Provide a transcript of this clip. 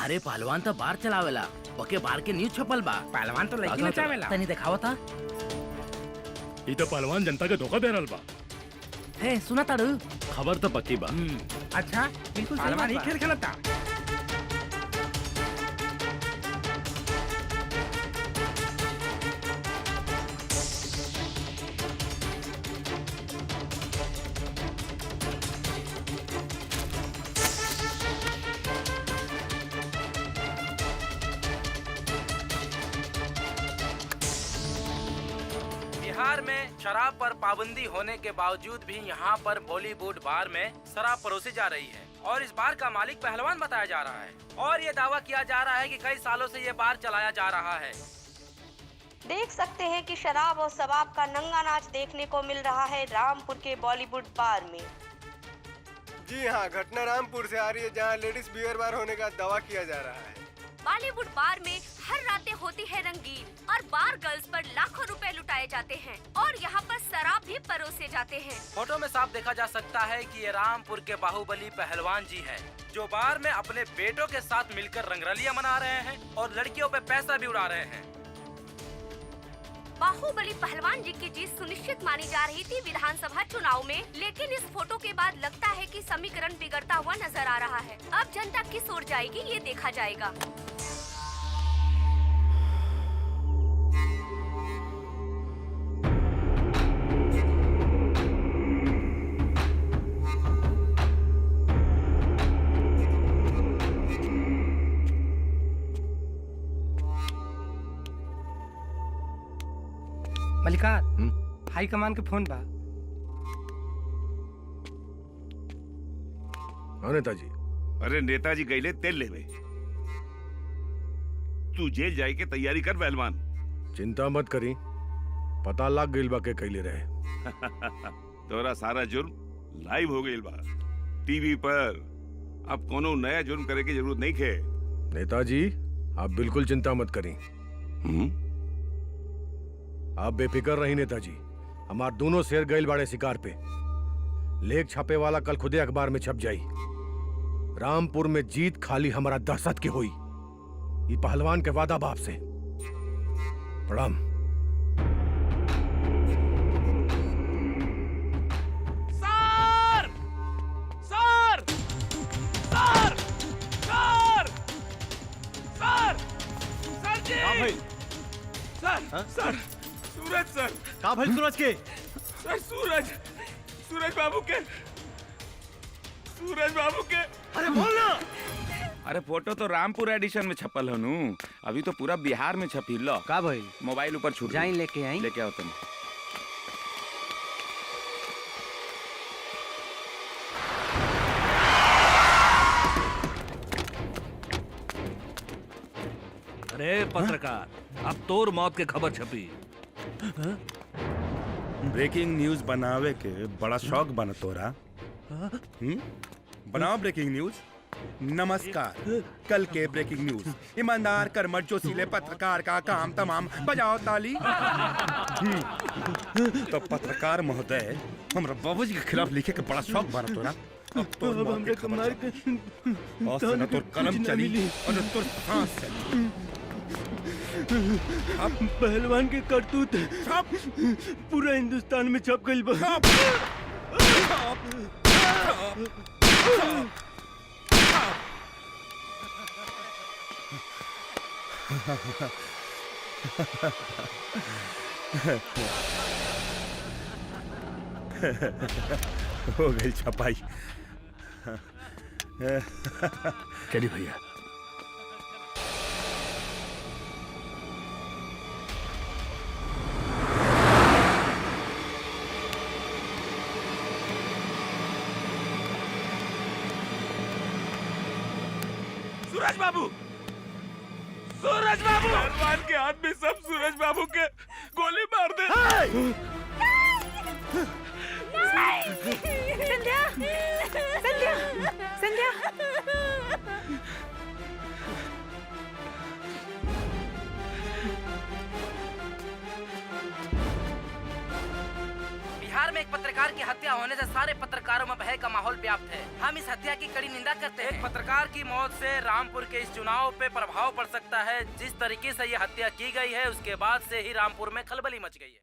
अरे पहलवान तो बार चलावेला, ओके बार के न्यूज छपल बा। पहलवान तो लड़की नचावेला। तनी दिखावा था। ये तो पहलवान जनता के धोखा दे रहल बा। हे सुना ताड़ू, खबर तो पक्की बा। अच्छा बिल्कुल पहलवान ही खेल खेलता। बिहार में शराब पर पाबंदी होने के बावजूद भी यहाँ पर बॉलीवुड बार में शराब परोसी जा रही है और इस बार का मालिक पहलवान बताया जा रहा है और ये दावा किया जा रहा है कि कई सालों से ये बार चलाया जा रहा है। देख सकते हैं कि शराब और शबाब का नंगा नाच देखने को मिल रहा है रामपुर के बॉलीवुड बार में। जी हाँ, घटना रामपुर से आ रही है जहाँ लेडीज बियर बार होने का दावा किया जा रहा है। बॉलीवुड बार में हर रातें होती है रंगीन और बार गर्ल्स पर लाखों रुपए लुटाए जाते हैं और यहाँ पर शराब भी परोसे जाते हैं। फोटो में साफ देखा जा सकता है कि ये रामपुर के बाहुबली पहलवान जी हैं, जो बार में अपने बेटों के साथ मिलकर रंगरलियां मना रहे हैं और लड़कियों पे पैसा भी उड़ा रहे हैं। बाहुबली पहलवान जी की जीत सुनिश्चित मानी जा रही थी विधानसभा चुनाव में, लेकिन इस फोटो के बाद लगता है कि समीकरण बिगड़ता हुआ नजर आ रहा है। अब जनता किस ओर जाएगी ये देखा जाएगा। मलिकार, हाई कमान के फोन बा। हाँ नेताजी। अरे नेताजी गईले तेल लेवे। तू जेल जाए के तैयारी कर पहलवान। चिंता मत करी, पता लग गइल बा के कैले रहे। तोरा सारा जुर्म लाइव हो गइल बा टीवी पर। अब कोनो नया जुर्म करे की जरूरत नहीं खे। नेताजी आप बिल्कुल चिंता मत करी। आप बेफिक्र रही नेताजी, हमार दोनों शेर गइल बाड़े शिकार पे। लेख छापे वाला कल खुदे अखबार में छप जाई। रामपुर में जीत खाली हमारा दहशत की हुई। ये पहलवान के वादा बाप से। प्रणाम। सर! सर! सर! सर! सर! सर जी! हाँ भाई। सर! सर! सूरज सर! का भाई सूरज के? सर सूरज बाबू के! सूरज बाबू के! अरे बोल ना। अरे फोटो तो रामपुर एडिशन में छपल हनु, अभी तो पूरा बिहार में छपी। लो का भाई मोबाइल ऊपर छूट जाई लेके आई। लेके आओ तुम। अरे पत्रकार, अब तोर मौत के खबर छपी। ब्रेकिंग न्यूज बनावे के बड़ा शौक बना तोरा। बनाओ ब्रेकिंग न्यूज। नमस्कार, कल के ब्रेकिंग न्यूज। ईमानदार कर्मठ जोशीले पत्रकार का काम तमाम, बजाओ ताली। तो पत्रकार महोदय, हमरा बाबूजी के खिलाफ लिखे के बड़ा शौक बना तोरा। अब तो हमरे कमर के और ना तोर कलम चली और ना तोर सांस चली। अब पहलवान के करतूत पूरा हिंदुस्तान में छप गइल बा। हो गई छपाई। चलिए भैया। सूरज बाबू! सूरज बाबू! पहलवान के हाथ में सब सूरज बाबू के गोली मार दे। संध्या! संध्या! संध्या! बिहार में में एक पत्रकार की हत्या होने से सारे पत्रकारों में भय का माहौल व्याप्त है। हम इस हत्या की कड़ी निंदा करते हैं। एक पत्रकार की मौत से रामपुर के इस चुनाव पे प्रभाव पड़ सकता है। जिस तरीके से ये हत्या की गई है उसके बाद से ही रामपुर में खलबली मच गई है।